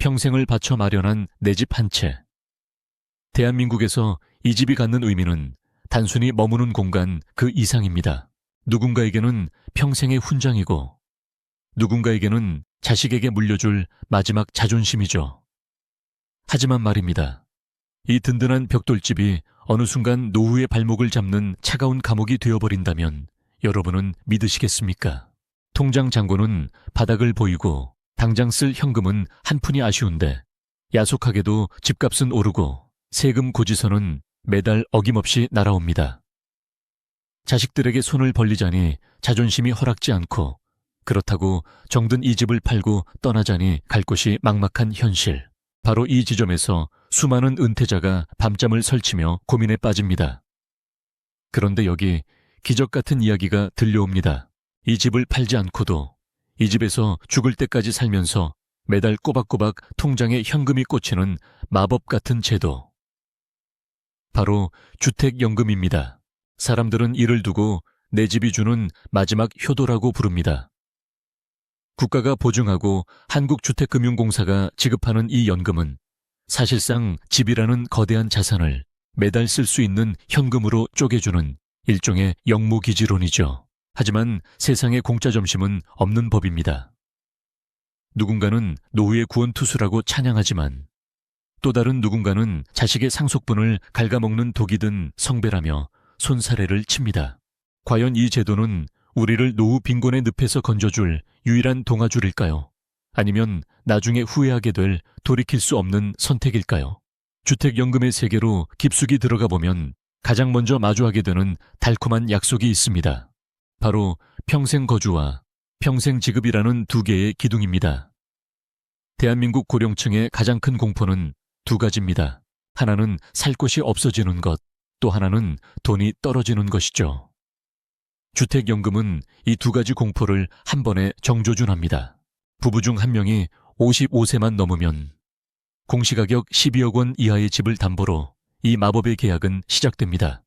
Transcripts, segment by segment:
평생을 바쳐 마련한 내 집 한 채. 대한민국에서 이 집이 갖는 의미는 단순히 머무는 공간 그 이상입니다. 누군가에게는 평생의 훈장이고 누군가에게는 자식에게 물려줄 마지막 자존심이죠. 하지만 말입니다. 이 든든한 벽돌집이 어느 순간 노후의 발목을 잡는 차가운 감옥이 되어버린다면 여러분은 믿으시겠습니까? 통장 잔고는 바닥을 보이고 당장 쓸 현금은 한 푼이 아쉬운데 야속하게도 집값은 오르고 세금 고지서는 매달 어김없이 날아옵니다. 자식들에게 손을 벌리자니 자존심이 허락지 않고 그렇다고 정든 이 집을 팔고 떠나자니 갈 곳이 막막한 현실. 바로 이 지점에서 수많은 은퇴자가 밤잠을 설치며 고민에 빠집니다. 그런데 여기 기적 같은 이야기가 들려옵니다. 이 집을 팔지 않고도 이 집에서 죽을 때까지 살면서 매달 꼬박꼬박 통장에 현금이 꽂히는 마법 같은 제도. 바로 주택연금입니다. 사람들은 이를 두고 내 집이 주는 마지막 효도라고 부릅니다. 국가가 보증하고 한국주택금융공사가 지급하는 이 연금은 사실상 집이라는 거대한 자산을 매달 쓸 수 있는 현금으로 쪼개주는 일종의 영무기지론이죠. 하지만 세상에 공짜 점심은 없는 법입니다. 누군가는 노후의 구원투수라고 찬양하지만 또 다른 누군가는 자식의 상속분을 갉아먹는 독이 든 성배라며 손사래를 칩니다. 과연 이 제도는 우리를 노후 빈곤의 늪에서 건져줄 유일한 동아줄일까요? 아니면 나중에 후회하게 될 돌이킬 수 없는 선택일까요? 주택연금의 세계로 깊숙이 들어가 보면 가장 먼저 마주하게 되는 달콤한 약속이 있습니다. 바로 평생 거주와 평생 지급이라는 두 개의 기둥입니다. 대한민국 고령층의 가장 큰 공포는 두 가지입니다. 하나는 살 곳이 없어지는 것, 또 하나는 돈이 떨어지는 것이죠. 주택연금은 이 두 가지 공포를 한 번에 정조준합니다. 부부 중 한 명이 55세만 넘으면 공시가격 12억 원 이하의 집을 담보로 이 마법의 계약은 시작됩니다.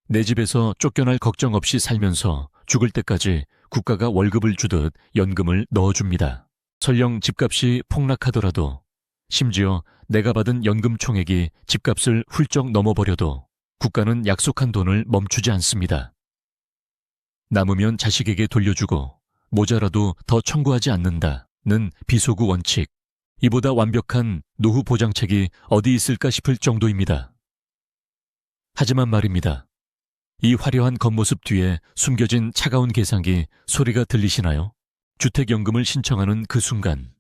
내 집에서 쫓겨날 걱정 없이 살면서 죽을 때까지 국가가 월급을 주듯 연금을 넣어줍니다. 설령 집값이 폭락하더라도 심지어 내가 받은 연금 총액이 집값을 훌쩍 넘어버려도 국가는 약속한 돈을 멈추지 않습니다. 남으면 자식에게 돌려주고 모자라도 더 청구하지 않는다는 비소구 원칙. 이보다 완벽한 노후 보장책이 어디 있을까 싶을 정도입니다. 하지만 말입니다. 이 화려한 겉모습 뒤에 숨겨진 차가운 계산기 소리가 들리시나요? 주택연금을 신청하는 그 순간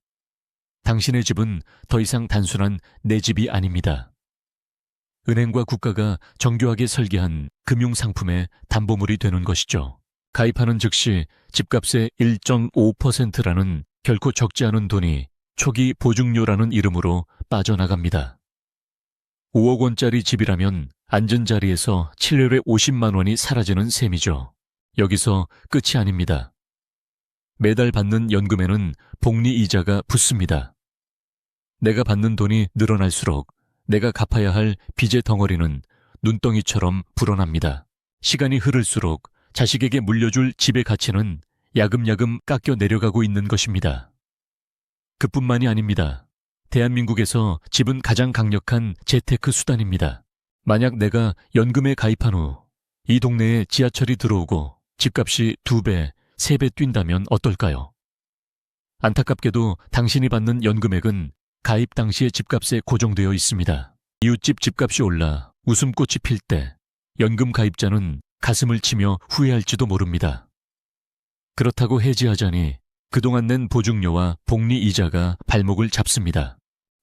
당신의 집은 더 이상 단순한 내 집이 아닙니다. 은행과 국가가 정교하게 설계한 금융상품의 담보물이 되는 것이죠. 가입하는 즉시 집값의 1.5%라는 결코 적지 않은 돈이 초기 보증료라는 이름으로 빠져나갑니다. 5억 원짜리 집이라면 앉은 자리에서 7월에 50만 원이 사라지는 셈이죠. 여기서 끝이 아닙니다. 매달 받는 연금에는 복리 이자가 붙습니다. 내가 받는 돈이 늘어날수록 내가 갚아야 할 빚의 덩어리는 눈덩이처럼 불어납니다. 시간이 흐를수록 자식에게 물려줄 집의 가치는 야금야금 깎여 내려가고 있는 것입니다. 그뿐만이 아닙니다. 대한민국에서 집은 가장 강력한 재테크 수단입니다. 만약 내가 연금에 가입한 후 이 동네에 지하철이 들어오고 집값이 2배, 3배 뛴다면 어떨까요? 안타깝게도 당신이 받는 연금액은 가입 당시의 집값에 고정되어 있습니다. 이웃집 집값이 올라 웃음꽃이 필 때 연금 가입자는 가슴을 치며 후회할지도 모릅니다. 그렇다고 해지하자니 그동안 낸 보증료와 복리 이자가 발목을 잡습니다.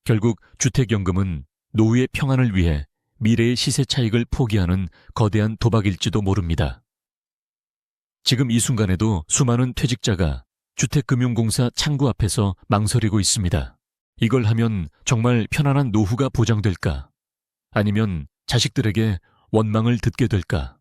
결국 주택연금은 노후의 평안을 위해 미래의 시세 차익을 포기하는 거대한 도박일지도 모릅니다. 지금 이 순간에도 수많은 퇴직자가 주택금융공사 창구 앞에서 망설이고 있습니다. 이걸 하면 정말 편안한 노후가 보장될까? 아니면 자식들에게 원망을 듣게 될까?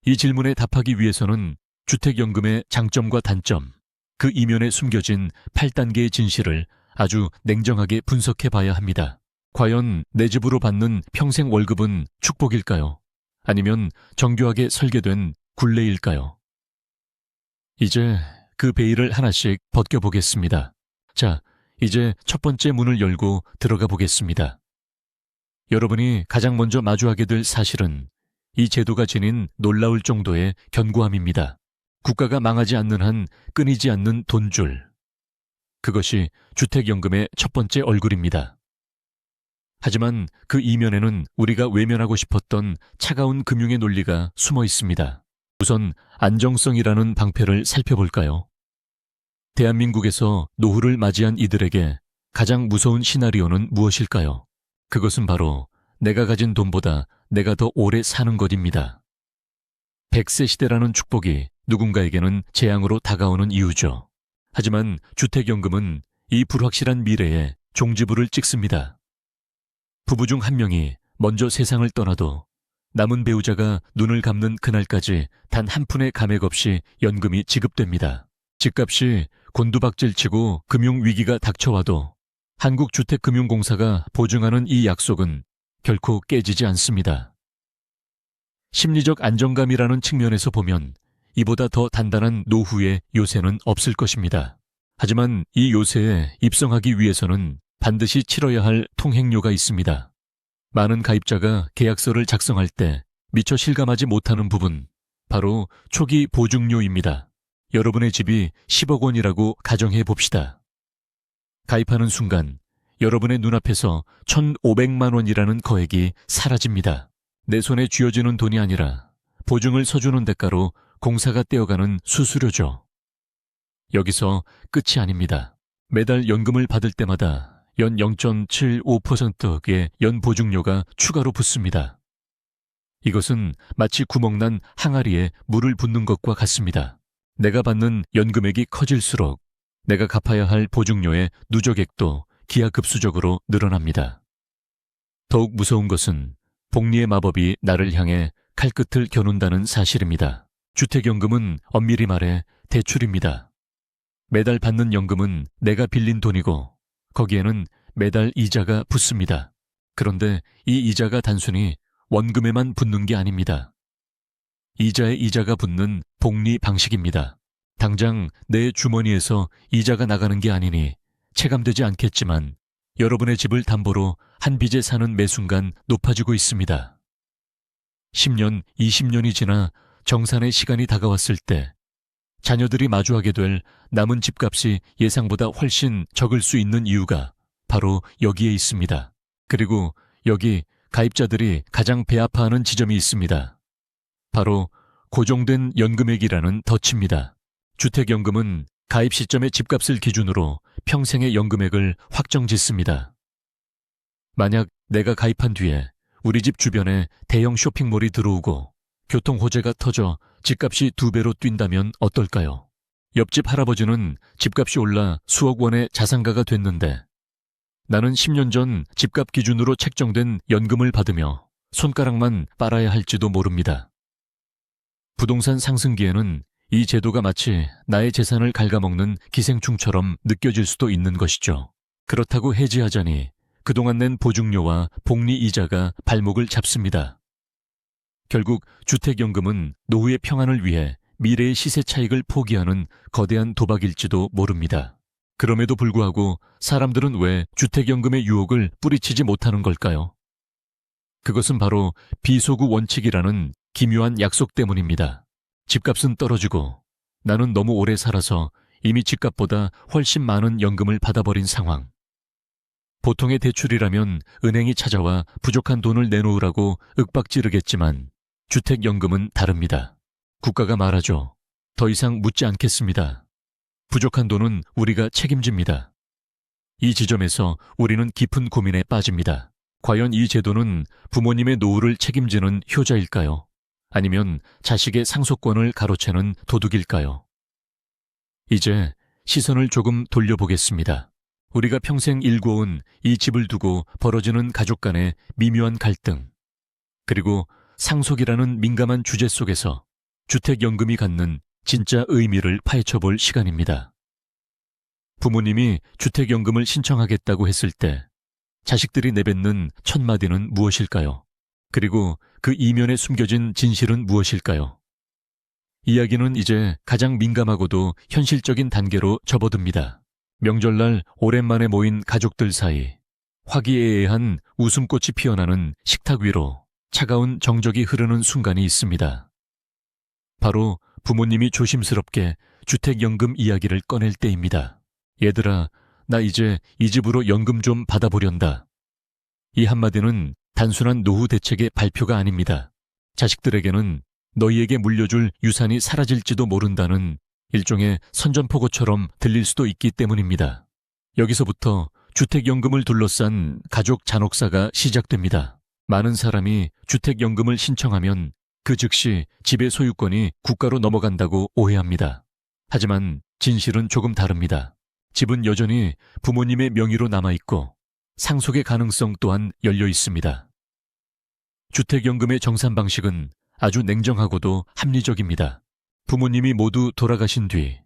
이 질문에 답하기 위해서는 주택연금의 장점과 단점, 그 이면에 숨겨진 8단계의 진실을 아주 냉정하게 분석해 봐야 합니다. 과연 내 집으로 받는 평생 월급은 축복일까요? 아니면 정교하게 설계된 굴레일까요? 이제 그 베일을 하나씩 벗겨보겠습니다. 자, 이제 첫 번째 문을 열고 들어가 보겠습니다. 여러분이 가장 먼저 마주하게 될 사실은 이 제도가 지닌 놀라울 정도의 견고함입니다. 국가가 망하지 않는 한 끊이지 않는 돈줄. 그것이 주택연금의 첫 번째 얼굴입니다. 하지만 그 이면에는 우리가 외면하고 싶었던 차가운 금융의 논리가 숨어 있습니다. 우선 안정성이라는 방패를 살펴볼까요? 대한민국에서 노후를 맞이한 이들에게 가장 무서운 시나리오는 무엇일까요? 그것은 바로 내가 가진 돈보다 내가 더 오래 사는 것입니다. 100세 시대라는 축복이 누군가에게는 재앙으로 다가오는 이유죠. 하지만 주택연금은 이 불확실한 미래에 종지부를 찍습니다. 부부 중 한 명이 먼저 세상을 떠나도 남은 배우자가 눈을 감는 그날까지 단 한 푼의 감액 없이 연금이 지급됩니다. 집값이 곤두박질치고 금융위기가 닥쳐와도 한국주택금융공사가 보증하는 이 약속은 결코 깨지지 않습니다. 심리적 안정감이라는 측면에서 보면 이보다 더 단단한 노후의 요새는 없을 것입니다. 하지만 이 요새에 입성하기 위해서는 반드시 치러야 할 통행료가 있습니다. 많은 가입자가 계약서를 작성할 때 미처 실감하지 못하는 부분, 바로 초기 보증료입니다. 여러분의 집이 10억 원이라고 가정해 봅시다. 가입하는 순간 여러분의 눈앞에서 1,500만 원이라는 거액이 사라집니다. 내 손에 쥐어지는 돈이 아니라 보증을 서주는 대가로 공사가 떼어가는 수수료죠. 여기서 끝이 아닙니다. 매달 연금을 받을 때마다 연 0.75%의 연보증료가 추가로 붙습니다. 이것은 마치 구멍난 항아리에 물을 붓는 것과 같습니다. 내가 받는 연금액이 커질수록 내가 갚아야 할 보증료의 누적액도 기하급수적으로 늘어납니다. 더욱 무서운 것은 복리의 마법이 나를 향해 칼끝을 겨눈다는 사실입니다. 주택연금은 엄밀히 말해 대출입니다. 매달 받는 연금은 내가 빌린 돈이고 거기에는 매달 이자가 붙습니다. 그런데 이 이자가 단순히 원금에만 붙는 게 아닙니다. 이자에 이자가 붙는 복리 방식입니다. 당장 내 주머니에서 이자가 나가는 게 아니니 체감되지 않겠지만 여러분의 집을 담보로 한 빚에 사는 매 순간 높아지고 있습니다. 10년, 20년이 지나 정산의 시간이 다가왔을 때 자녀들이 마주하게 될 남은 집값이 예상보다 훨씬 적을 수 있는 이유가 바로 여기에 있습니다. 그리고 여기 가입자들이 가장 배 아파하는 지점이 있습니다. 바로 고정된 연금액이라는 덫입니다. 주택연금은 가입 시점의 집값을 기준으로 평생의 연금액을 확정짓습니다. 만약 내가 가입한 뒤에 우리 집 주변에 대형 쇼핑몰이 들어오고 교통호재가 터져 집값이 2배로 뛴다면 어떨까요? 옆집 할아버지는 집값이 올라 수억 원의 자산가가 됐는데 나는 10년 전 집값 기준으로 책정된 연금을 받으며 손가락만 빨아야 할지도 모릅니다. 부동산 상승기에는 이 제도가 마치 나의 재산을 갉아먹는 기생충처럼 느껴질 수도 있는 것이죠. 그렇다고 해지하자니 그동안 낸 보증료와 복리 이자가 발목을 잡습니다. 결국 주택연금은 노후의 평안을 위해 미래의 시세 차익을 포기하는 거대한 도박일지도 모릅니다. 그럼에도 불구하고 사람들은 왜 주택연금의 유혹을 뿌리치지 못하는 걸까요? 그것은 바로 비소구 원칙이라는 기묘한 약속 때문입니다. 집값은 떨어지고 나는 너무 오래 살아서 이미 집값보다 훨씬 많은 연금을 받아버린 상황. 보통의 대출이라면 은행이 찾아와 부족한 돈을 내놓으라고 윽박지르겠지만 주택연금은 다릅니다. 국가가 말하죠. 더 이상 묻지 않겠습니다. 부족한 돈은 우리가 책임집니다. 이 지점에서 우리는 깊은 고민에 빠집니다. 과연 이 제도는 부모님의 노후를 책임지는 효자일까요? 아니면 자식의 상속권을 가로채는 도둑일까요? 이제 시선을 조금 돌려보겠습니다. 우리가 평생 일궈온 이 집을 두고 벌어지는 가족 간의 미묘한 갈등, 그리고 상속이라는 민감한 주제 속에서 주택연금이 갖는 진짜 의미를 파헤쳐볼 시간입니다. 부모님이 주택연금을 신청하겠다고 했을 때 자식들이 내뱉는 첫 마디는 무엇일까요? 그리고 그 이면에 숨겨진 진실은 무엇일까요? 이야기는 이제 가장 민감하고도 현실적인 단계로 접어듭니다. 명절날 오랜만에 모인 가족들 사이 화기애애한 웃음꽃이 피어나는 식탁 위로 차가운 정적이 흐르는 순간이 있습니다. 바로 부모님이 조심스럽게 주택연금 이야기를 꺼낼 때입니다. 얘들아, 나 이제 이 집으로 연금 좀 받아보련다. 이 한마디는 단순한 노후 대책의 발표가 아닙니다. 자식들에게는 너희에게 물려줄 유산이 사라질지도 모른다는 일종의 선전포고처럼 들릴 수도 있기 때문입니다. 여기서부터 주택연금을 둘러싼 가족 잔혹사가 시작됩니다. 많은 사람이 주택연금을 신청하면 그 즉시 집의 소유권이 국가로 넘어간다고 오해합니다. 하지만 진실은 조금 다릅니다. 집은 여전히 부모님의 명의로 남아있고 상속의 가능성 또한 열려 있습니다. 주택연금의 정산 방식은 아주 냉정하고도 합리적입니다. 부모님이 모두 돌아가신 뒤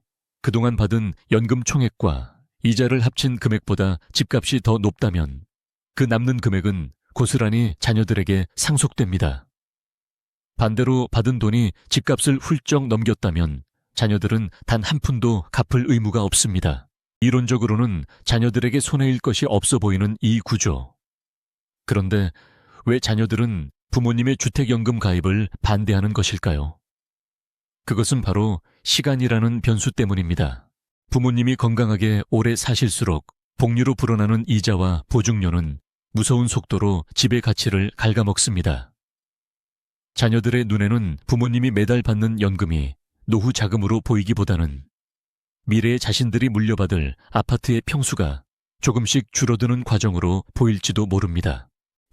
그동안 받은 연금 총액과 이자를 합친 금액보다 집값이 더 높다면 그 남는 금액은 고스란히 자녀들에게 상속됩니다. 반대로 받은 돈이 집값을 훌쩍 넘겼다면 자녀들은 단 한 푼도 갚을 의무가 없습니다. 이론적으로는 자녀들에게 손해일 것이 없어 보이는 이 구조. 그런데 왜 자녀들은 부모님의 주택연금 가입을 반대하는 것일까요? 그것은 바로 시간이라는 변수 때문입니다. 부모님이 건강하게 오래 사실수록 복리로 불어나는 이자와 보증료는 무서운 속도로 집의 가치를 갉아먹습니다. 자녀들의 눈에는 부모님이 매달 받는 연금이 노후 자금으로 보이기보다는 미래의 자신들이 물려받을 아파트의 평수가 조금씩 줄어드는 과정으로 보일지도 모릅니다.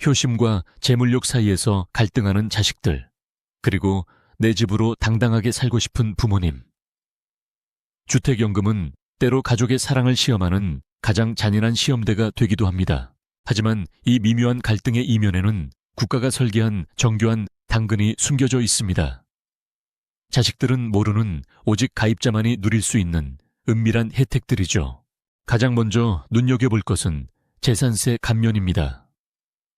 효심과 재물욕 사이에서 갈등하는 자식들, 그리고 내 집으로 당당하게 살고 싶은 부모님. 주택연금은 때로 가족의 사랑을 시험하는 가장 잔인한 시험대가 되기도 합니다. 하지만 이 미묘한 갈등의 이면에는 국가가 설계한 정교한 당근이 숨겨져 있습니다. 자식들은 모르는 오직 가입자만이 누릴 수 있는 은밀한 혜택들이죠. 가장 먼저 눈여겨볼 것은 재산세 감면입니다.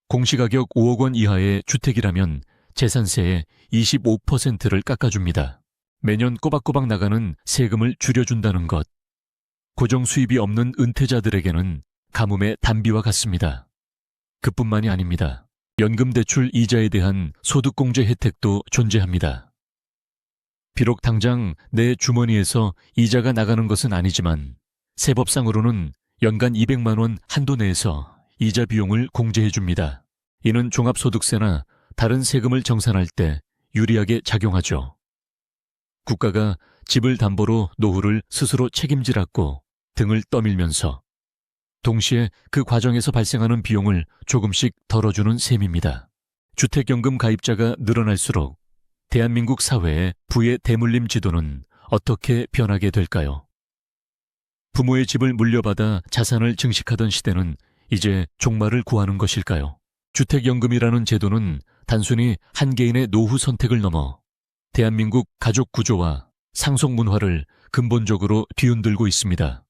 공시가격 5억 원 이하의 주택이라면 재산세의 25%를 깎아줍니다. 매년 꼬박꼬박 나가는 세금을 줄여준다는 것. 고정 수입이 없는 은퇴자들에게는 가뭄의 단비와 같습니다. 그뿐만이 아닙니다. 연금대출 이자에 대한 소득공제 혜택도 존재합니다. 비록 당장 내 주머니에서 이자가 나가는 것은 아니지만 세법상으로는 연간 200만 원 한도 내에서 이자 비용을 공제해줍니다. 이는 종합소득세나 다른 세금을 정산할 때 유리하게 작용하죠. 국가가 집을 담보로 노후를 스스로 책임지라고 등을 떠밀면서 동시에 그 과정에서 발생하는 비용을 조금씩 덜어주는 셈입니다. 주택연금 가입자가 늘어날수록 대한민국 사회의 부의 대물림 지도는 어떻게 변하게 될까요? 부모의 집을 물려받아 자산을 증식하던 시대는 이제 종말을 구하는 것일까요? 주택연금이라는 제도는 단순히 한 개인의 노후 선택을 넘어 대한민국 가족 구조와 상속 문화를 근본적으로 뒤흔들고 있습니다.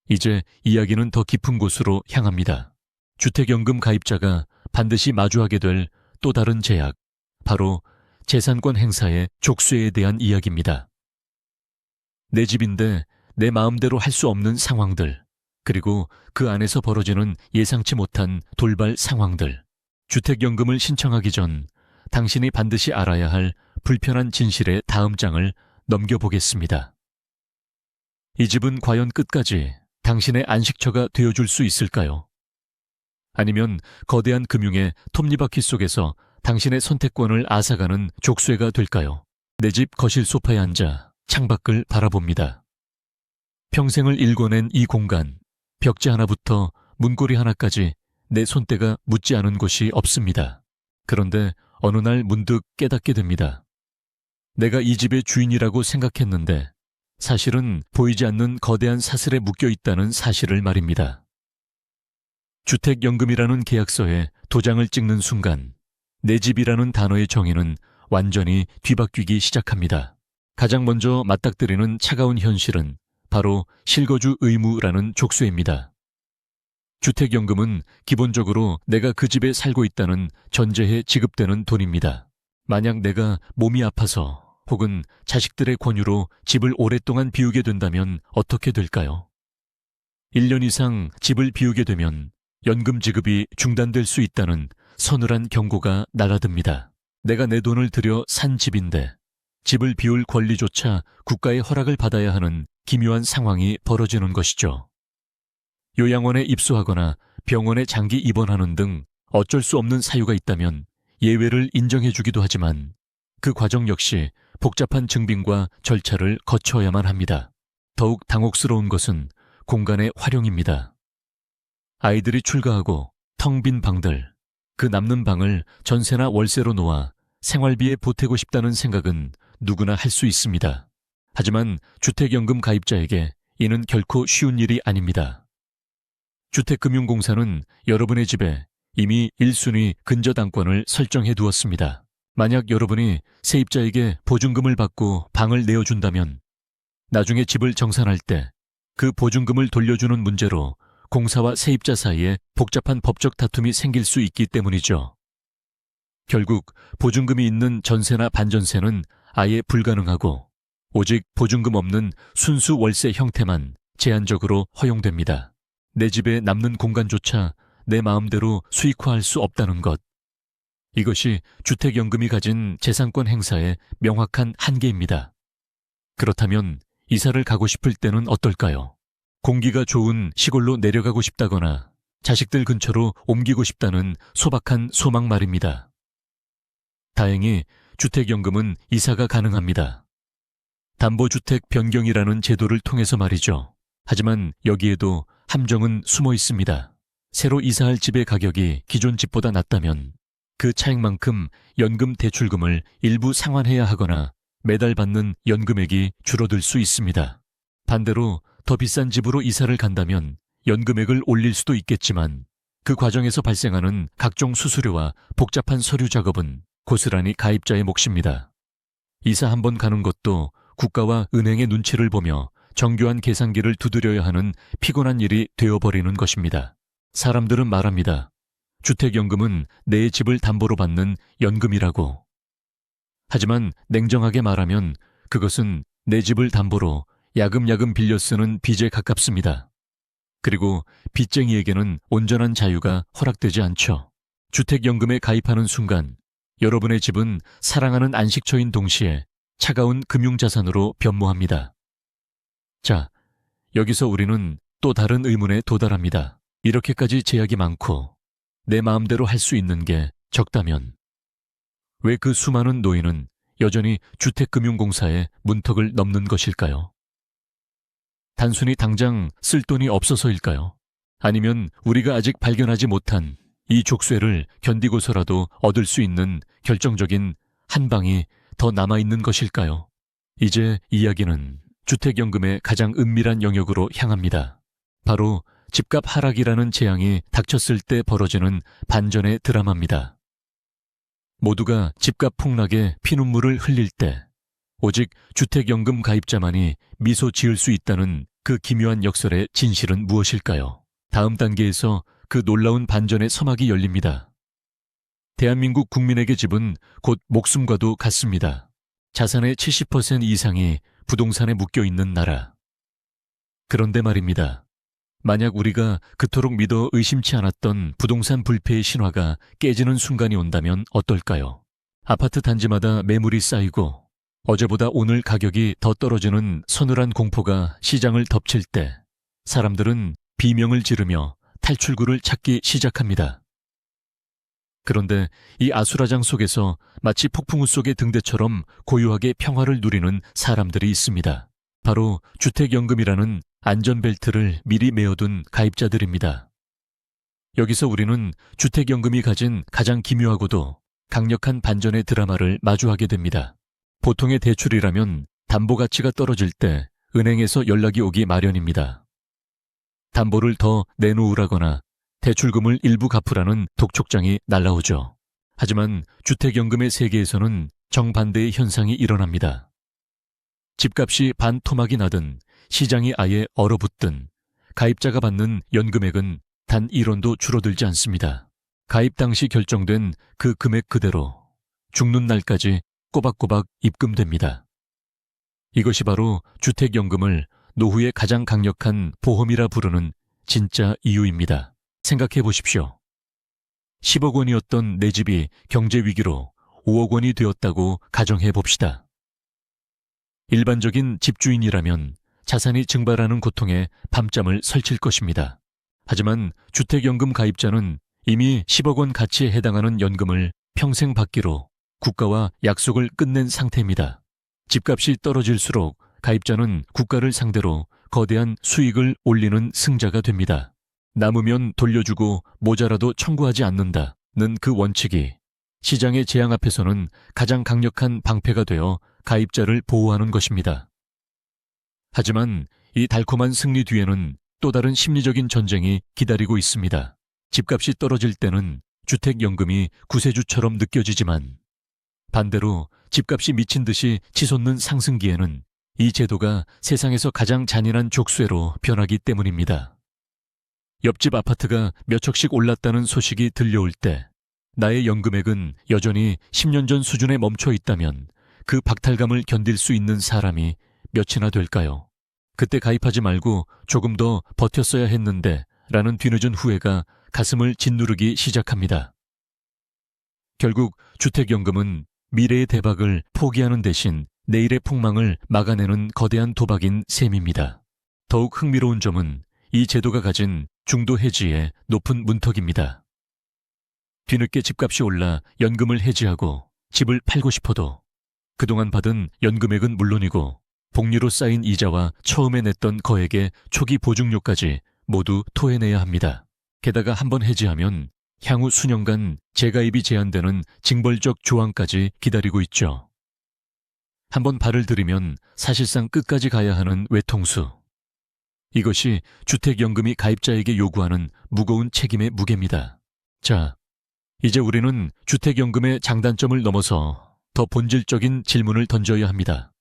이제 이야기는 더 깊은 곳으로 향합니다. 주택연금 가입자가 반드시 마주하게 될 또 다른 제약, 바로 재산권 행사의 족쇄에 대한 이야기입니다. 내 집인데 내 마음대로 할 수 없는 상황들, 그리고 그 안에서 벌어지는 예상치 못한 돌발 상황들. 주택연금을 신청하기 전 당신이 반드시 알아야 할 불편한 진실의 다음 장을 넘겨보겠습니다. 이 집은 과연 끝까지 당신의 안식처가 되어줄 수 있을까요? 아니면 거대한 금융의 톱니바퀴 속에서 당신의 선택권을 앗아가는 족쇄가 될까요? 내 집 거실 소파에 앉아 창밖을 바라봅니다. 평생을 일궈낸 이 공간, 벽지 하나부터 문고리 하나까지 내 손때가 묻지 않은 곳이 없습니다. 그런데 어느 날 문득 깨닫게 됩니다. 내가 이 집의 주인이라고 생각했는데 사실은 보이지 않는 거대한 사슬에 묶여 있다는 사실을 말입니다. 주택연금이라는 계약서에 도장을 찍는 순간 내 집이라는 단어의 정의는 완전히 뒤바뀌기 시작합니다. 가장 먼저 맞닥뜨리는 차가운 현실은 바로 실거주 의무라는 족쇄입니다. 주택연금은 기본적으로 내가 그 집에 살고 있다는 전제에 지급되는 돈입니다. 만약 내가 몸이 아파서 혹은 자식들의 권유로 집을 오랫동안 비우게 된다면 어떻게 될까요? 1년 이상 집을 비우게 되면 연금 지급이 중단될 수 있다는 서늘한 경고가 날아듭니다. 내가 내 돈을 들여 산 집인데 집을 비울 권리조차 국가의 허락을 받아야 하는 기묘한 상황이 벌어지는 것이죠. 요양원에 입소하거나 병원에 장기 입원하는 등 어쩔 수 없는 사유가 있다면 예외를 인정해주기도 하지만 그 과정 역시 복잡한 증빙과 절차를 거쳐야만 합니다. 더욱 당혹스러운 것은 공간의 활용입니다. 아이들이 출가하고 텅 빈 방들, 그 남는 방을 전세나 월세로 놓아 생활비에 보태고 싶다는 생각은 누구나 할 수 있습니다. 하지만 주택연금 가입자에게 이는 결코 쉬운 일이 아닙니다. 주택금융공사는 여러분의 집에 이미 1순위 근저당권을 설정해 두었습니다. 만약 여러분이 세입자에게 보증금을 받고 방을 내어준다면 나중에 집을 정산할 때 그 보증금을 돌려주는 문제로 공사와 세입자 사이에 복잡한 법적 다툼이 생길 수 있기 때문이죠. 결국 보증금이 있는 전세나 반전세는 아예 불가능하고 오직 보증금 없는 순수 월세 형태만 제한적으로 허용됩니다. 내 집에 남는 공간조차 내 마음대로 수익화할 수 없다는 것. 이것이 주택연금이 가진 재산권 행사의 명확한 한계입니다. 그렇다면 이사를 가고 싶을 때는 어떨까요? 공기가 좋은 시골로 내려가고 싶다거나 자식들 근처로 옮기고 싶다는 소박한 소망 말입니다. 다행히 주택연금은 이사가 가능합니다. 담보주택 변경이라는 제도를 통해서 말이죠. 하지만 여기에도 함정은 숨어 있습니다. 새로 이사할 집의 가격이 기존 집보다 낮다면 그 차익만큼 연금 대출금을 일부 상환해야 하거나 매달 받는 연금액이 줄어들 수 있습니다. 반대로 더 비싼 집으로 이사를 간다면 연금액을 올릴 수도 있겠지만 그 과정에서 발생하는 각종 수수료와 복잡한 서류 작업은 고스란히 가입자의 몫입니다. 이사 한 번 가는 것도 국가와 은행의 눈치를 보며 정교한 계산기를 두드려야 하는 피곤한 일이 되어버리는 것입니다. 사람들은 말합니다. 주택연금은 내 집을 담보로 받는 연금이라고. 하지만 냉정하게 말하면 그것은 내 집을 담보로 야금야금 빌려 쓰는 빚에 가깝습니다. 그리고 빚쟁이에게는 온전한 자유가 허락되지 않죠. 주택연금에 가입하는 순간 여러분의 집은 사랑하는 안식처인 동시에 차가운 금융자산으로 변모합니다. 자, 여기서 우리는 또 다른 의문에 도달합니다. 이렇게까지 제약이 많고 내 마음대로 할 수 있는 게 적다면 왜 그 수많은 노인은 여전히 주택금융공사의 문턱을 넘는 것일까요? 단순히 당장 쓸 돈이 없어서일까요? 아니면 우리가 아직 발견하지 못한 이 족쇄를 견디고서라도 얻을 수 있는 결정적인 한 방이 더 남아있는 것일까요? 이제 이야기는 주택연금의 가장 은밀한 영역으로 향합니다. 바로 집값 하락이라는 재앙이 닥쳤을 때 벌어지는 반전의 드라마입니다. 모두가 집값 폭락에 피눈물을 흘릴 때 오직 주택연금 가입자만이 미소 지을 수 있다는 그 기묘한 역설의 진실은 무엇일까요? 다음 단계에서 그 놀라운 반전의 서막이 열립니다. 대한민국 국민에게 집은 곧 목숨과도 같습니다. 자산의 70% 이상이 부동산에 묶여 있는 나라. 그런데 말입니다. 만약 우리가 그토록 믿어 의심치 않았던 부동산 불패의 신화가 깨지는 순간이 온다면 어떨까요? 아파트 단지마다 매물이 쌓이고 어제보다 오늘 가격이 더 떨어지는 서늘한 공포가 시장을 덮칠 때 사람들은 비명을 지르며 탈출구를 찾기 시작합니다. 그런데 이 아수라장 속에서 마치 폭풍우 속의 등대처럼 고요하게 평화를 누리는 사람들이 있습니다. 바로 주택연금이라는 안전벨트를 미리 메어둔 가입자들입니다. 여기서 우리는 주택연금이 가진 가장 기묘하고도 강력한 반전의 드라마를 마주하게 됩니다. 보통의 대출이라면 담보 가치가 떨어질 때 은행에서 연락이 오기 마련입니다. 담보를 더 내놓으라거나 대출금을 일부 갚으라는 독촉장이 날라오죠. 하지만 주택연금의 세계에서는 정반대의 현상이 일어납니다. 집값이 반토막이 나든 시장이 아예 얼어붙든 가입자가 받는 연금액은 단 1원도 줄어들지 않습니다. 가입 당시 결정된 그 금액 그대로 죽는 날까지 꼬박꼬박 입금됩니다. 이것이 바로 주택연금을 노후의 가장 강력한 보험이라 부르는 진짜 이유입니다. 생각해 보십시오. 10억 원이었던 내 집이 경제 위기로 5억 원이 되었다고 가정해 봅시다. 일반적인 집주인이라면 자산이 증발하는 고통에 밤잠을 설칠 것입니다. 하지만 주택연금 가입자는 이미 10억 원 가치에 해당하는 연금을 평생 받기로 국가와 약속을 끝낸 상태입니다. 집값이 떨어질수록 가입자는 국가를 상대로 거대한 수익을 올리는 승자가 됩니다. 남으면 돌려주고 모자라도 청구하지 않는다는 그 원칙이 시장의 재앙 앞에서는 가장 강력한 방패가 되어 가입자를 보호하는 것입니다. 하지만 이 달콤한 승리 뒤에는 또 다른 심리적인 전쟁이 기다리고 있습니다. 집값이 떨어질 때는 주택연금이 구세주처럼 느껴지지만 반대로 집값이 미친 듯이 치솟는 상승기에는 이 제도가 세상에서 가장 잔인한 족쇄로 변하기 때문입니다. 옆집 아파트가 몇 척씩 올랐다는 소식이 들려올 때 나의 연금액은 여전히 10년 전 수준에 멈춰 있다면 그 박탈감을 견딜 수 있는 사람이 몇이나 될까요? 그때 가입하지 말고 조금 더 버텼어야 했는데 라는 뒤늦은 후회가 가슴을 짓누르기 시작합니다. 결국 주택연금은 미래의 대박을 포기하는 대신 내일의 폭망을 막아내는 거대한 도박인 셈입니다. 더욱 흥미로운 점은 이 제도가 가진 중도 해지의 높은 문턱입니다. 뒤늦게 집값이 올라 연금을 해지하고 집을 팔고 싶어도 그동안 받은 연금액은 물론이고 복리로 쌓인 이자와 처음에 냈던 거액의 초기 보증료까지 모두 토해내야 합니다. 게다가 한번 해지하면 향후 수년간 재가입이 제한되는 징벌적 조항까지 기다리고 있죠. 한번 발을 들이면 사실상 끝까지 가야 하는 외통수. 이것이 주택연금이 가입자에게 요구하는 무거운 책임의 무게입니다. 자, 이제 우리는 주택연금의 장단점을 넘어서 더 본질적인 질문을 던져야 합니다.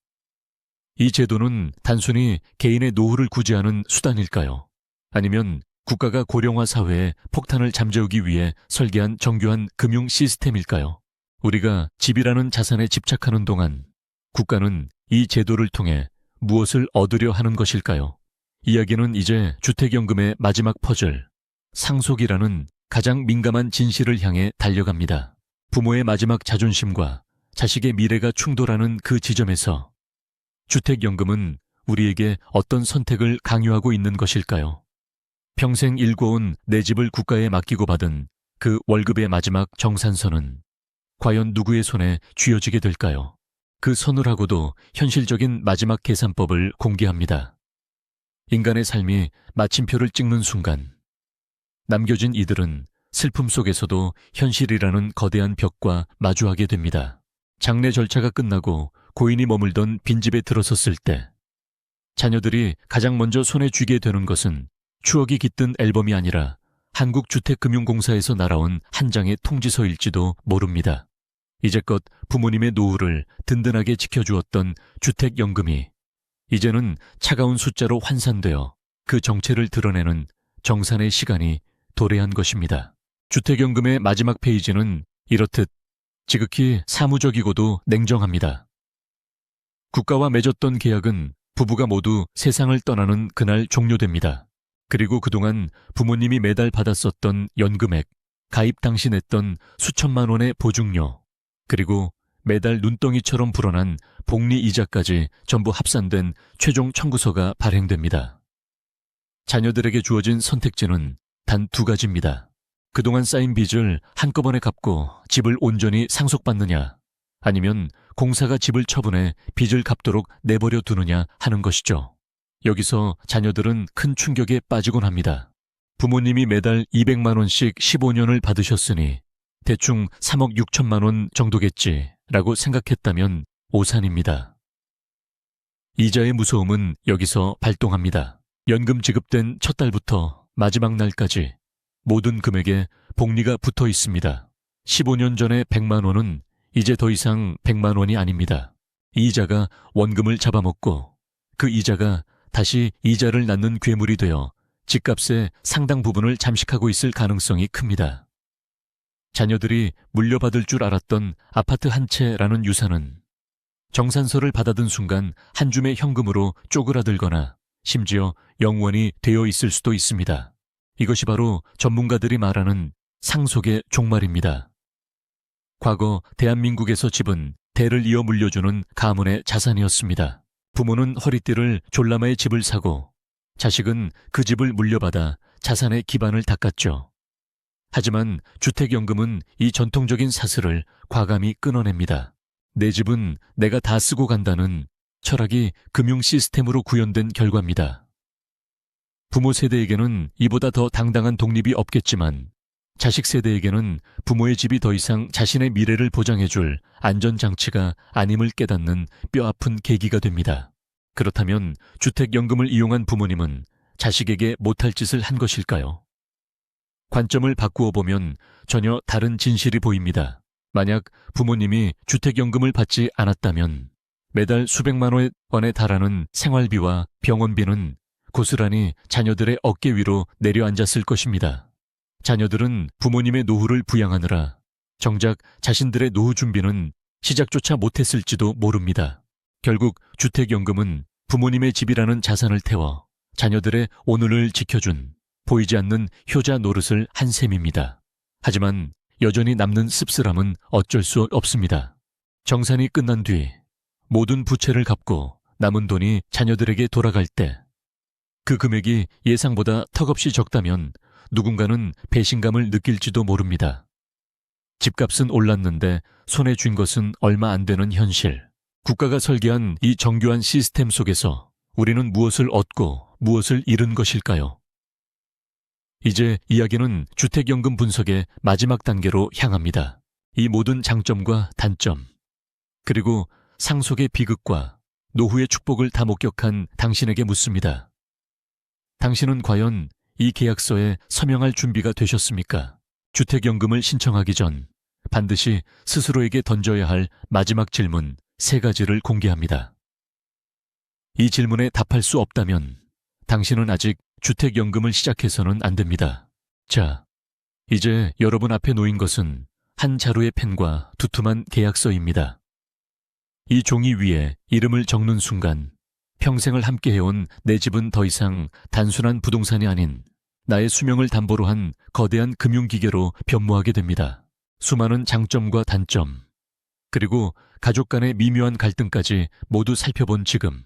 이 제도는 단순히 개인의 노후를 구제하는 수단일까요? 아니면 국가가 고령화 사회에 폭탄을 잠재우기 위해 설계한 정교한 금융 시스템일까요? 우리가 집이라는 자산에 집착하는 동안 국가는 이 제도를 통해 무엇을 얻으려 하는 것일까요? 이야기는 이제 주택연금의 마지막 퍼즐, 상속이라는 가장 민감한 진실을 향해 달려갑니다. 부모의 마지막 자존심과 자식의 미래가 충돌하는 그 지점에서 주택연금은 우리에게 어떤 선택을 강요하고 있는 것일까요? 평생 일궈온 내 집을 국가에 맡기고 받은 그 월급의 마지막 정산서는 과연 누구의 손에 쥐어지게 될까요? 그 서늘하고도 현실적인 마지막 계산법을 공개합니다. 인간의 삶이 마침표를 찍는 순간 남겨진 이들은 슬픔 속에서도 현실이라는 거대한 벽과 마주하게 됩니다. 장례 절차가 끝나고 고인이 머물던 빈집에 들어섰을 때 자녀들이 가장 먼저 손에 쥐게 되는 것은 추억이 깃든 앨범이 아니라 한국주택금융공사에서 날아온 한 장의 통지서일지도 모릅니다. 이제껏 부모님의 노후를 든든하게 지켜주었던 주택연금이 이제는 차가운 숫자로 환산되어 그 정체를 드러내는 정산의 시간이 도래한 것입니다. 주택연금의 마지막 페이지는 이렇듯 지극히 사무적이고도 냉정합니다. 국가와 맺었던 계약은 부부가 모두 세상을 떠나는 그날 종료됩니다. 그리고 그동안 부모님이 매달 받았었던 연금액, 가입 당시 냈던 수천만 원의 보증료, 그리고 매달 눈덩이처럼 불어난 복리 이자까지 전부 합산된 최종 청구서가 발행됩니다. 자녀들에게 주어진 선택지는 단 두 가지입니다. 그동안 쌓인 빚을 한꺼번에 갚고 집을 온전히 상속받느냐, 아니면 공사가 집을 처분해 빚을 갚도록 내버려 두느냐 하는 것이죠. 여기서 자녀들은 큰 충격에 빠지곤 합니다. 부모님이 매달 200만 원씩 15년을 받으셨으니 대충 3억 6천만 원 정도겠지라고 생각했다면 오산입니다. 이자의 무서움은 여기서 발동합니다. 연금 지급된 첫 달부터 마지막 날까지 모든 금액에 복리가 붙어 있습니다. 15년 전에 100만 원은 이제 더 이상 100만 원이 아닙니다. 이자가 원금을 잡아먹고 그 이자가 다시 이자를 낳는 괴물이 되어 집값의 상당 부분을 잠식하고 있을 가능성이 큽니다. 자녀들이 물려받을 줄 알았던 아파트 한 채라는 유산은 정산서를 받아든 순간 한 줌의 현금으로 쪼그라들거나 심지어 영원히 되어 있을 수도 있습니다. 이것이 바로 전문가들이 말하는 상속의 종말입니다. 과거 대한민국에서 집은 대를 이어 물려주는 가문의 자산이었습니다. 부모는 허리띠를 졸라매의 집을 사고 자식은 그 집을 물려받아 자산의 기반을 닦았죠. 하지만 주택연금은 이 전통적인 사슬을 과감히 끊어냅니다. 내 집은 내가 다 쓰고 간다는 철학이 금융 시스템으로 구현된 결과입니다. 부모 세대에게는 이보다 더 당당한 독립이 없겠지만 자식 세대에게는 부모의 집이 더 이상 자신의 미래를 보장해줄 안전장치가 아님을 깨닫는 뼈아픈 계기가 됩니다. 그렇다면 주택연금을 이용한 부모님은 자식에게 못할 짓을 한 것일까요? 관점을 바꾸어 보면 전혀 다른 진실이 보입니다. 만약 부모님이 주택연금을 받지 않았다면 매달 수백만 원에 달하는 생활비와 병원비는 고스란히 자녀들의 어깨 위로 내려앉았을 것입니다. 자녀들은 부모님의 노후를 부양하느라 정작 자신들의 노후 준비는 시작조차 못했을지도 모릅니다. 결국 주택연금은 부모님의 집이라는 자산을 태워 자녀들의 오늘을 지켜준 보이지 않는 효자 노릇을 한 셈입니다. 하지만 여전히 남는 씁쓸함은 어쩔 수 없습니다. 정산이 끝난 뒤 모든 부채를 갚고 남은 돈이 자녀들에게 돌아갈 때 그 금액이 예상보다 턱없이 적다면 누군가는 배신감을 느낄지도 모릅니다. 집값은 올랐는데 손에 쥔 것은 얼마 안 되는 현실. 국가가 설계한 이 정교한 시스템 속에서 우리는 무엇을 얻고 무엇을 잃은 것일까요? 이제 이야기는 주택연금 분석의 마지막 단계로 향합니다. 이 모든 장점과 단점, 그리고 상속의 비극과 노후의 축복을 다 목격한 당신에게 묻습니다. 당신은 과연 이 계약서에 서명할 준비가 되셨습니까? 주택연금을 신청하기 전 반드시 스스로에게 던져야 할 마지막 질문 3가지를 공개합니다. 이 질문에 답할 수 없다면 당신은 아직 주택연금을 시작해서는 안 됩니다. 자, 이제 여러분 앞에 놓인 것은 한 자루의 펜과 두툼한 계약서입니다. 이 종이 위에 이름을 적는 순간 평생을 함께해온 내 집은 더 이상 단순한 부동산이 아닌 나의 수명을 담보로 한 거대한 금융기계로 변모하게 됩니다. 수많은 장점과 단점, 그리고 가족 간의 미묘한 갈등까지 모두 살펴본 지금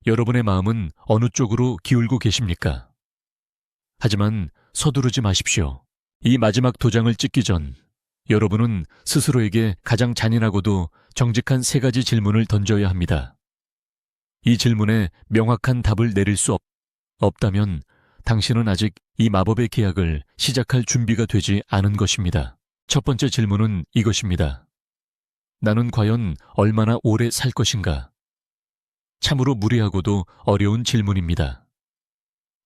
여러분의 마음은 어느 쪽으로 기울고 계십니까? 하지만 서두르지 마십시오. 이 마지막 도장을 찍기 전 여러분은 스스로에게 가장 잔인하고도 정직한 3가지 질문을 던져야 합니다. 이 질문에 명확한 답을 내릴 수 없다면 당신은 아직 이 마법의 계약을 시작할 준비가 되지 않은 것입니다. 첫 번째 질문은 이것입니다. 나는 과연 얼마나 오래 살 것인가? 참으로 무리하고도 어려운 질문입니다.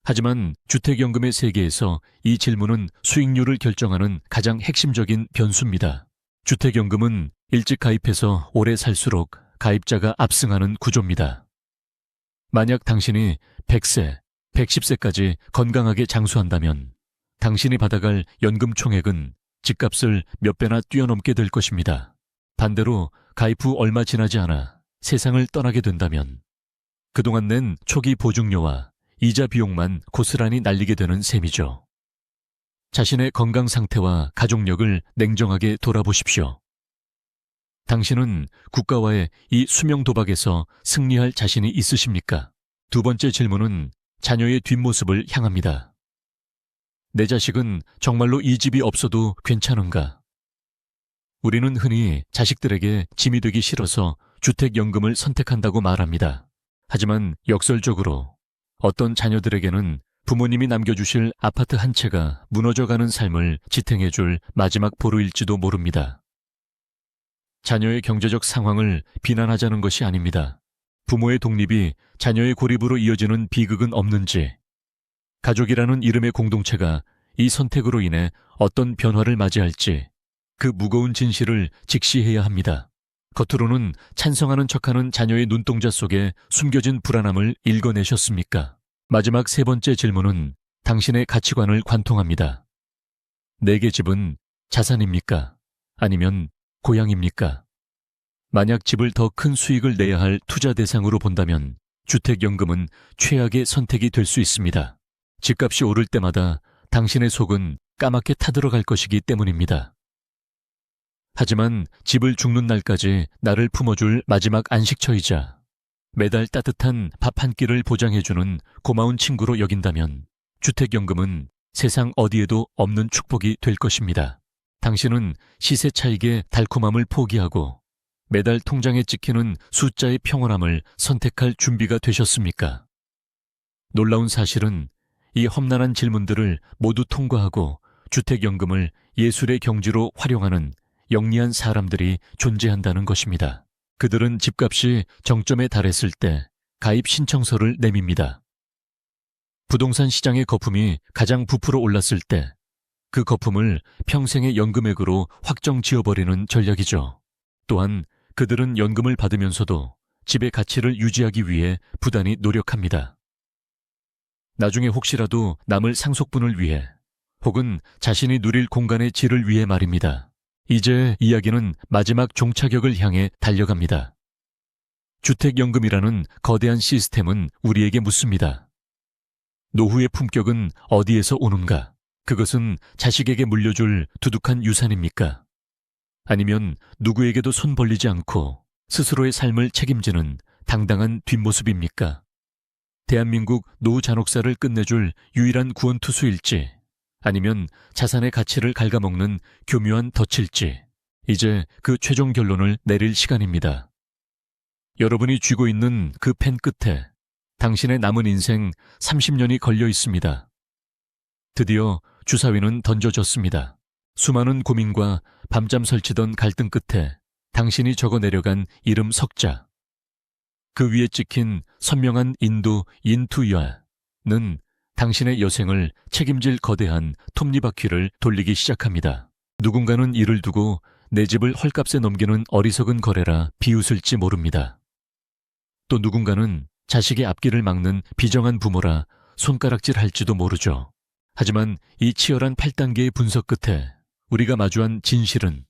하지만 주택연금의 세계에서 이 질문은 수익률을 결정하는 가장 핵심적인 변수입니다. 주택연금은 일찍 가입해서 오래 살수록 가입자가 압승하는 구조입니다. 만약 당신이 100세, 110세까지 건강하게 장수한다면 당신이 받아갈 연금 총액은 집값을 몇 배나 뛰어넘게 될 것입니다. 반대로 가입 후 얼마 지나지 않아 세상을 떠나게 된다면 그동안 낸 초기 보증료와 이자 비용만 고스란히 날리게 되는 셈이죠. 자신의 건강 상태와 가족력을 냉정하게 돌아보십시오. 당신은 국가와의 이 수명 도박에서 승리할 자신이 있으십니까? 두 번째 질문은 자녀의 뒷모습을 향합니다. 내 자식은 정말로 이 집이 없어도 괜찮은가? 우리는 흔히 자식들에게 짐이 되기 싫어서 주택연금을 선택한다고 말합니다. 하지만 역설적으로 어떤 자녀들에게는 부모님이 남겨주실 아파트 한 채가 무너져가는 삶을 지탱해줄 마지막 보루일지도 모릅니다. 자녀의 경제적 상황을 비난하자는 것이 아닙니다. 부모의 독립이 자녀의 고립으로 이어지는 비극은 없는지, 가족이라는 이름의 공동체가 이 선택으로 인해 어떤 변화를 맞이할지 그 무거운 진실을 직시해야 합니다. 겉으로는 찬성하는 척하는 자녀의 눈동자 속에 숨겨진 불안함을 읽어내셨습니까? 마지막 3번째 질문은 당신의 가치관을 관통합니다. 내게 집은 자산입니까? 아니면 고향입니까? 만약 집을 더 큰 수익을 내야 할 투자 대상으로 본다면 주택연금은 최악의 선택이 될 수 있습니다. 집값이 오를 때마다 당신의 속은 까맣게 타들어갈 것이기 때문입니다. 하지만 집을 죽는 날까지 나를 품어줄 마지막 안식처이자 매달 따뜻한 밥 한 끼를 보장해주는 고마운 친구로 여긴다면 주택연금은 세상 어디에도 없는 축복이 될 것입니다. 당신은 시세 차익의 달콤함을 포기하고 매달 통장에 찍히는 숫자의 평온함을 선택할 준비가 되셨습니까? 놀라운 사실은 이 험난한 질문들을 모두 통과하고 주택연금을 예술의 경지로 활용하는 영리한 사람들이 존재한다는 것입니다. 그들은 집값이 정점에 달했을 때 가입 신청서를 내밉니다. 부동산 시장의 거품이 가장 부풀어 올랐을 때 그 거품을 평생의 연금액으로 확정 지어버리는 전략이죠. 또한 그들은 연금을 받으면서도 집의 가치를 유지하기 위해 부단히 노력합니다. 나중에 혹시라도 남을 상속분을 위해 혹은 자신이 누릴 공간의 질을 위해 말입니다. 이제 이야기는 마지막 종착역을 향해 달려갑니다. 주택연금이라는 거대한 시스템은 우리에게 묻습니다. 노후의 품격은 어디에서 오는가? 그것은 자식에게 물려줄 두둑한 유산입니까? 아니면 누구에게도 손 벌리지 않고 스스로의 삶을 책임지는 당당한 뒷모습입니까? 대한민국 노후 잔혹사를 끝내줄 유일한 구원투수일지 아니면 자산의 가치를 갉아먹는 교묘한 덫일지 이제 그 최종 결론을 내릴 시간입니다. 여러분이 쥐고 있는 그 펜 끝에 당신의 남은 인생 30년이 걸려 있습니다. 드디어 주사위는 던져졌습니다. 수많은 고민과 밤잠 설치던 갈등 끝에 당신이 적어 내려간 이름 석자. 그 위에 찍힌 선명한 인도 인투야는 당신의 여생을 책임질 거대한 톱니바퀴를 돌리기 시작합니다. 누군가는 이를 두고 내 집을 헐값에 넘기는 어리석은 거래라 비웃을지 모릅니다. 또 누군가는 자식의 앞길을 막는 비정한 부모라 손가락질할지도 모르죠. 하지만 이 치열한 8단계의 분석 끝에 우리가 마주한 진실은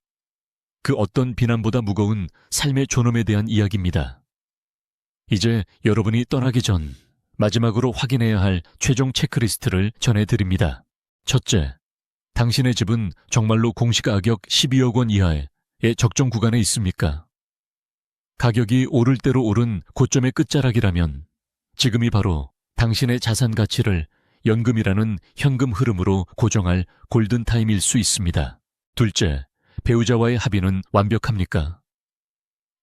그 어떤 비난보다 무거운 삶의 존엄에 대한 이야기입니다. 이제 여러분이 떠나기 전 마지막으로 확인해야 할 최종 체크리스트를 전해드립니다. 첫째, 당신의 집은 정말로 공시가격 12억 원 이하의 적정 구간에 있습니까? 가격이 오를 대로 오른 고점의 끝자락이라면 지금이 바로 당신의 자산 가치를 연금이라는 현금 흐름으로 고정할 골든타임일 수 있습니다. 둘째, 배우자와의 합의는 완벽합니까?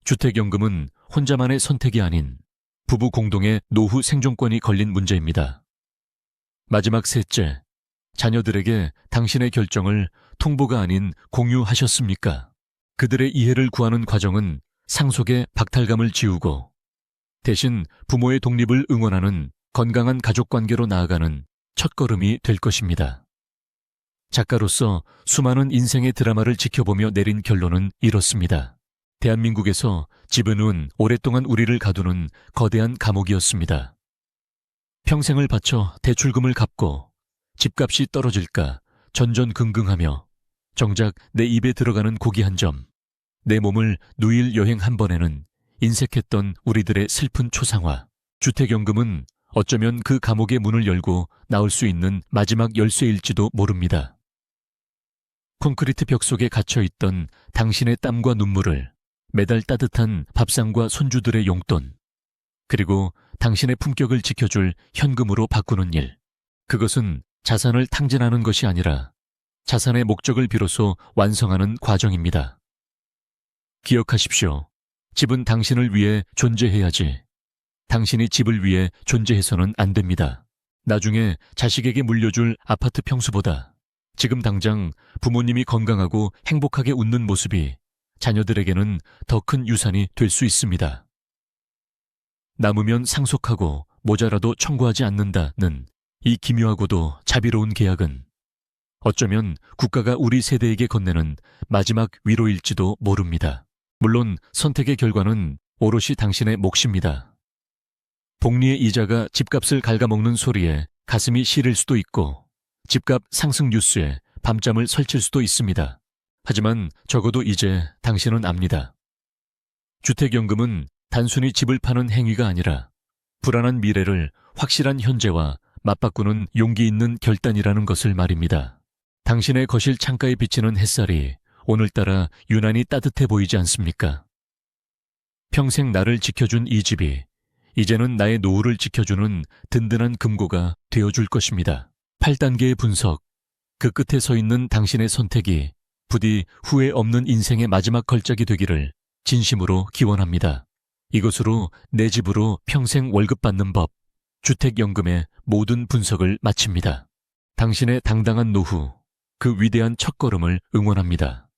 주택연금은 혼자만의 선택이 아닌 부부 공동의 노후 생존권이 걸린 문제입니다. 마지막 셋째, 자녀들에게 당신의 결정을 통보가 아닌 공유하셨습니까? 그들의 이해를 구하는 과정은 상속의 박탈감을 지우고 대신 부모의 독립을 응원하는 건강한 가족관계로 나아가는 첫걸음이 될 것입니다. 작가로서 수많은 인생의 드라마를 지켜보며 내린 결론은 이렇습니다. 대한민국에서 집은 오랫동안 우리를 가두는 거대한 감옥이었습니다. 평생을 바쳐 대출금을 갚고 집값이 떨어질까 전전긍긍하며 정작 내 입에 들어가는 고기 한 점, 내 몸을 누일 여행 한 번에는 인색했던 우리들의 슬픈 초상화. 주택연금은 어쩌면 그 감옥의 문을 열고 나올 수 있는 마지막 열쇠일지도 모릅니다. 콘크리트 벽 속에 갇혀있던 당신의 땀과 눈물을 매달 따뜻한 밥상과 손주들의 용돈, 그리고 당신의 품격을 지켜줄 현금으로 바꾸는 일. 그것은 자산을 탕진하는 것이 아니라 자산의 목적을 비로소 완성하는 과정입니다. 기억하십시오. 집은 당신을 위해 존재해야지. 당신이 집을 위해 존재해서는 안 됩니다. 나중에 자식에게 물려줄 아파트 평수보다 지금 당장 부모님이 건강하고 행복하게 웃는 모습이 자녀들에게는 더 큰 유산이 될 수 있습니다. 남으면 상속하고 모자라도 청구하지 않는다는 이 기묘하고도 자비로운 계약은 어쩌면 국가가 우리 세대에게 건네는 마지막 위로일지도 모릅니다. 물론 선택의 결과는 오롯이 당신의 몫입니다. 복리의 이자가 집값을 갉아먹는 소리에 가슴이 시릴 수도 있고 집값 상승 뉴스에 밤잠을 설칠 수도 있습니다. 하지만 적어도 이제 당신은 압니다. 주택연금은 단순히 집을 파는 행위가 아니라 불안한 미래를 확실한 현재와 맞바꾸는 용기 있는 결단이라는 것을 말입니다. 당신의 거실 창가에 비치는 햇살이 오늘따라 유난히 따뜻해 보이지 않습니까? 평생 나를 지켜준 이 집이 이제는 나의 노후를 지켜주는 든든한 금고가 되어줄 것입니다. 8단계의 분석, 그 끝에 서 있는 당신의 선택이 부디 후회 없는 인생의 마지막 걸작이 되기를 진심으로 기원합니다. 이것으로 내 집으로 평생 월급 받는 법, 주택연금의 모든 분석을 마칩니다. 당신의 당당한 노후, 그 위대한 첫걸음을 응원합니다.